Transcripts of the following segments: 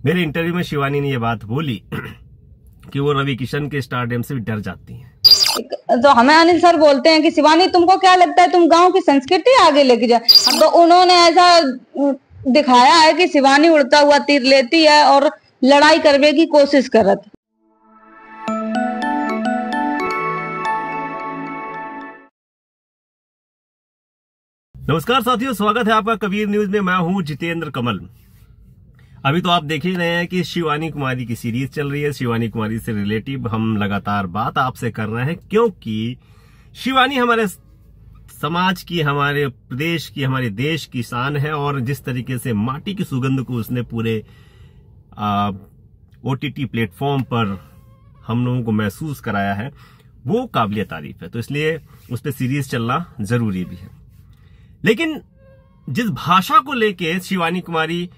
मेरे इंटरव्यू में शिवानी ने ये बात बोली कि वो रवि किशन के स्टारडम से भी डर जाती हैं। तो हमें अनिल सर बोलते हैं कि शिवानी तुमको क्या लगता है तुम गांव की संस्कृति आगे लेके जा। तो उन्होंने ऐसा दिखाया है कि शिवानी उड़ता हुआ तीर लेती है और लड़ाई करने की कोशिश करत। नमस्कार साथियों, स्वागत है आपका कबीर न्यूज में। मैं हूं जितेंद्र कमल। अभी तो आप देख ही रहे हैं कि शिवानी कुमारी की सीरीज चल रही है। शिवानी कुमारी से रिलेटिव हम लगातार बात आपसे कर रहे हैं, क्योंकि शिवानी हमारे समाज की, हमारे प्रदेश की, हमारे देश की शान है। और जिस तरीके से माटी की सुगंध को उसने पूरे OTT प्लेटफॉर्म पर हम लोगों को महसूस कराया है, वो काबिलियत तारीफ है। तो इसलिए उस पर सीरीज चलना जरूरी भी है। लेकिन जिस भाषा को लेके शिवानी कुमारी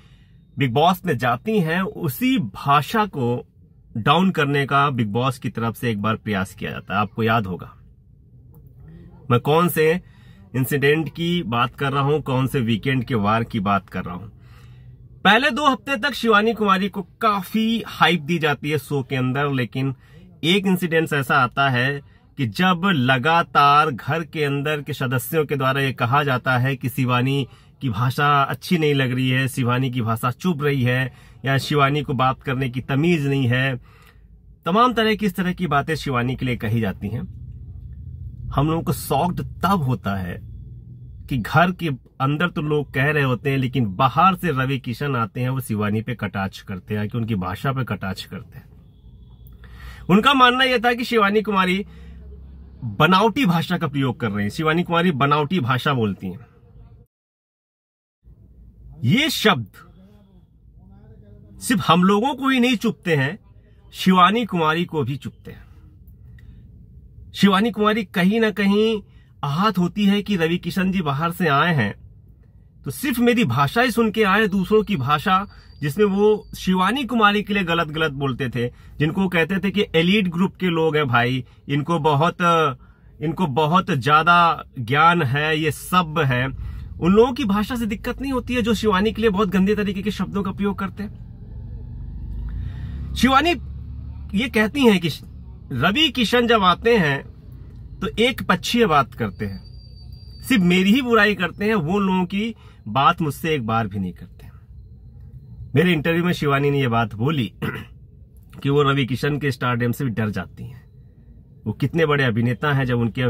बिग बॉस में जाती हैं, उसी भाषा को डाउन करने का बिग बॉस की तरफ से एक बार प्रयास किया जाता है। आपको याद होगा मैं कौन से इंसिडेंट की बात कर रहा हूं, कौन से वीकेंड के वार की बात कर रहा हूं। पहले 2 हफ्ते तक शिवानी कुमारी को काफी हाइप दी जाती है शो के अंदर, लेकिन एक इंसिडेंट ऐसा आता है कि जब लगातार घर के अंदर के सदस्यों के द्वारा ये कहा जाता है कि शिवानी की भाषा अच्छी नहीं लग रही है, शिवानी की भाषा चुभ रही है, या शिवानी को बात करने की तमीज नहीं है, तमाम तरह की इस तरह की बातें शिवानी के लिए कही जाती हैं। हम लोगों को शॉक्ड तब होता है कि घर के अंदर तो लोग कह रहे होते हैं, लेकिन बाहर से रवि किशन आते हैं, वो शिवानी पे कटाक्ष करते हैं, कि उनकी भाषा पे कटाक्ष करते हैं। उनका मानना यह था कि शिवानी कुमारी बनावटी भाषा का प्रयोग कर रहे हैं, शिवानी कुमारी बनावटी भाषा बोलती हैं। ये शब्द सिर्फ हम लोगों को ही नहीं चुभते हैं, शिवानी कुमारी को भी चुभते हैं। शिवानी कुमारी कहीं ना कहीं आहत होती है कि रवि किशन जी बाहर से आए हैं तो सिर्फ मेरी भाषा ही सुन के आए, दूसरों की भाषा जिसमें वो शिवानी कुमारी के लिए गलत गलत बोलते थे, जिनको कहते थे कि एलीट ग्रुप के लोग हैं भाई, इनको बहुत ज्यादा ज्ञान है, ये सब है। उन लोगों की भाषा से दिक्कत नहीं होती है जो शिवानी के लिए बहुत गंदे तरीके के शब्दों का प्रयोग करते हैं। शिवानी ये कहती हैं कि रवि किशन जब आते हैं तो एक पक्षीय बात करते हैं, सिर्फ मेरी ही बुराई करते हैं, वो लोगों की बात मुझसे एक बार भी नहीं करते। मेरे इंटरव्यू में शिवानी ने यह बात बोली कि वो रवि किशन के स्टारडम से भी डर जाती हैं। वो कितने बड़े अभिनेता हैं, जब उनके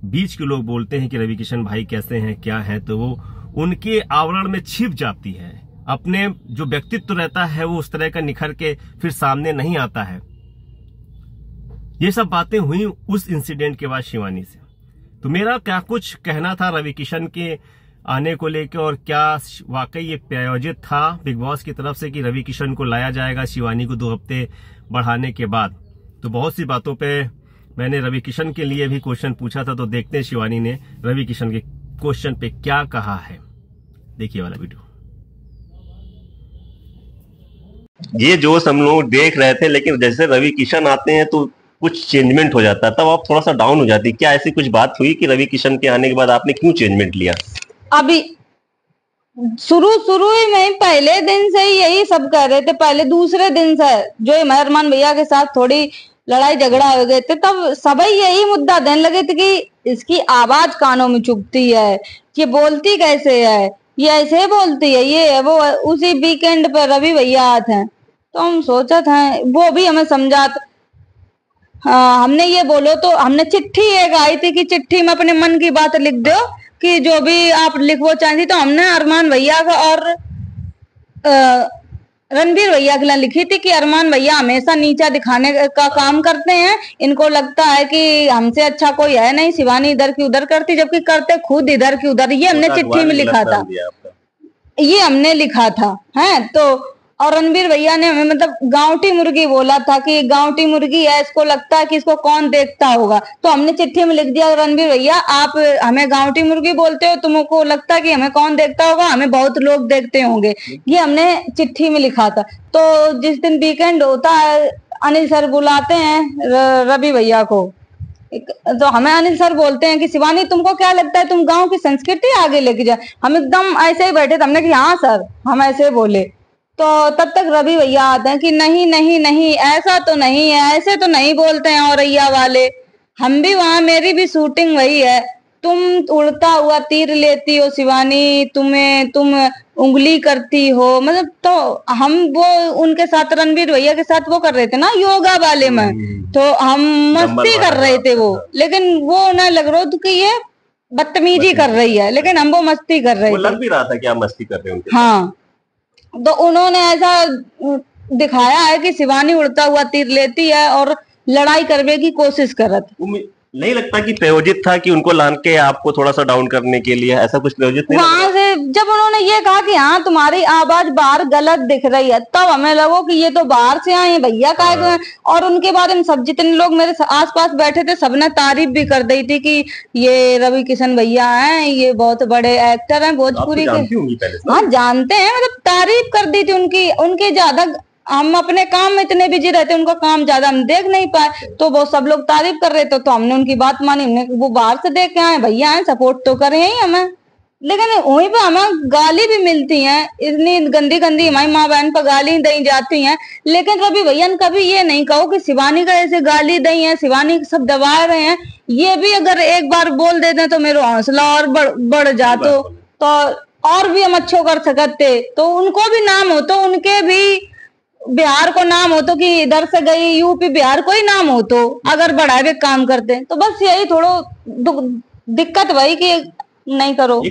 बीच के लोग बोलते हैं कि रवि किशन भाई कैसे हैं, क्या है, तो वो उनके आवरण में छिप जाती है। अपने जो व्यक्तित्व रहता है वो उस तरह का निखर के फिर सामने नहीं आता है। ये सब बातें हुई उस इंसिडेंट के बाद शिवानी से। तो मेरा क्या कुछ कहना था रवि किशन के आने को लेकर, और क्या वाकई ये प्रायोजित था बिग बॉस की तरफ से कि रवि किशन को लाया जाएगा शिवानी को 2 हफ्ते बढ़ाने के बाद। तो बहुत सी बातों पे मैंने रवि किशन के लिए भी क्वेश्चन पूछा था, तो देखते हैं शिवानी ने रवि किशन के क्वेश्चन पे क्या कहा है। देखिए वाला वीडियो। ये जोश हम लोग देख रहे थे, लेकिन जैसे रवि किशन आते हैं तो कुछ चेंजमेंट हो जाता है, तब आप थोड़ा सा डाउन हो जाती है। क्या ऐसी कुछ बात हुई कि रवि किशन के आने के बाद आपने क्यों चेंजमेंट लिया? अभी शुरू में पहले दिन से ही यही सब कह रहे थे। पहले दूसरे दिन से जो अरमान भैया के साथ थोड़ी लड़ाई झगड़ा हो गए थे, तब सभी यही मुद्दा देने लगे थे कि इसकी आवाज कानों में चुभती है, ये बोलती कैसे है, ये ऐसे बोलती है, ये है वो है। उसी वीकेंड पे रवि भैया आते हैं तो हम सोचा था, वो भी हमें समझाते। हमने ये बोलो तो हमने चिट्ठी एक आई थी कि चिट्ठी में अपने मन की बात लिख दो, कि जो भी आप लिखना चाहती। तो हमने अरमान भैया का और रणबीर भैया के लिए लिखी थी कि अरमान भैया हमेशा नीचा दिखाने का काम करते हैं, इनको लगता है कि हमसे अच्छा कोई है नहीं, शिवानी इधर की उधर करती, जबकि करते खुद इधर की उधर। ये हमने चिट्ठी में लिखा था, ये हमने लिखा था है। तो और रणबीर भैया ने हमें मतलब गांवटी मुर्गी बोला था कि गांवटी मुर्गी है, इसको लगता है कि इसको कौन देखता होगा। तो हमने चिट्ठी में लिख दिया, रणबीर भैया आप हमें गांवटी मुर्गी बोलते हो, तुमको लगता है कि हमें कौन देखता होगा, हमें बहुत लोग देखते होंगे। ये हमने चिट्ठी में लिखा था। तो जिस दिन वीकेंड होता है, अनिल सर बुलाते हैं रवि भैया को, तो हमें अनिल सर बोलते हैं कि शिवानी तुमको क्या लगता है तुम गांव की संस्कृति आगे लेके जाए। हम एकदम ऐसे ही बैठे थे, हमने कि हाँ सर, हम ऐसे बोले। तो तब तक रवि भैया आते हैं कि नहीं नहीं नहीं, ऐसा तो नहीं है, ऐसे तो नहीं बोलते हैं औरैया वाले। हम भी वहां, मेरी भी शूटिंग वही है। तुम उड़ता हुआ तीर लेती हो शिवानी, तुम उंगली करती हो, मतलब तो हम वो उनके साथ रणवीर भैया के साथ वो कर रहे थे ना योगा वाले में, तो हम मस्ती कर रहे थे वो, लेकिन वो उन्हें लग रहा था कि ये बदतमीजी कर रही है, लेकिन हम वो मस्ती कर रहे थे। लग भी रहा था कि आप मस्ती कर रहे हो। हाँ, तो उन्होंने ऐसा दिखाया है कि शिवानी उड़ता हुआ तीर लेती है और लड़ाई करने की कोशिश करत। नहीं लगता कि प्रयोजित था कि उनको लान के आपको थोड़ा सा डाउन करने के लिए, ऐसा कुछ प्रयोजित नहीं? वहां से जब उन्होंने ये कहा कि हाँ तुम्हारी आवाज बाहर गलत दिख रही है, तब हमें लगो कि ये तो बाहर से आए हैं भैया का। और उनके बारे में सब जितने लोग मेरे आसपास बैठे थे सबने तारीफ भी कर दी थी कि ये रवि किशन भैया हैं, ये बहुत बड़े एक्टर हैं भोजपुरी के। हाँ जानते हैं, मतलब तारीफ कर दी थी उनकी ज्यादा। हम अपने काम में इतने बिजी रहते, उनका काम ज्यादा हम देख नहीं पाए, तो वो सब लोग तारीफ कर रहे थे तो हमने उनकी बात मानी। हमने वो बाहर से देख के आए भैया हैं, सपोर्ट तो करें ही हमें, लेकिन वहीं पे हमें गाली भी मिलती है, इतनी गंदी गंदी हमारी माँ बहन पर गाली दी जाती हैं। लेकिन रवि भैया ने कभी ये नहीं कहो कि शिवानी का ऐसे गाली दी है, शिवानी सब दबा रहे हैं। ये भी अगर एक बार बोल देते तो मेरा हौसला और बढ़ जातो, तो और भी हम अच्छो कर सकते, तो उनको भी नाम हो, तो उनके भी बिहार को नाम हो, तो कि इधर से गई यूपी बिहार को ही नाम हो, तो अगर बढ़ावे काम करते। तो बस यही थोड़ा दिक्कत भाई कि नहीं करो।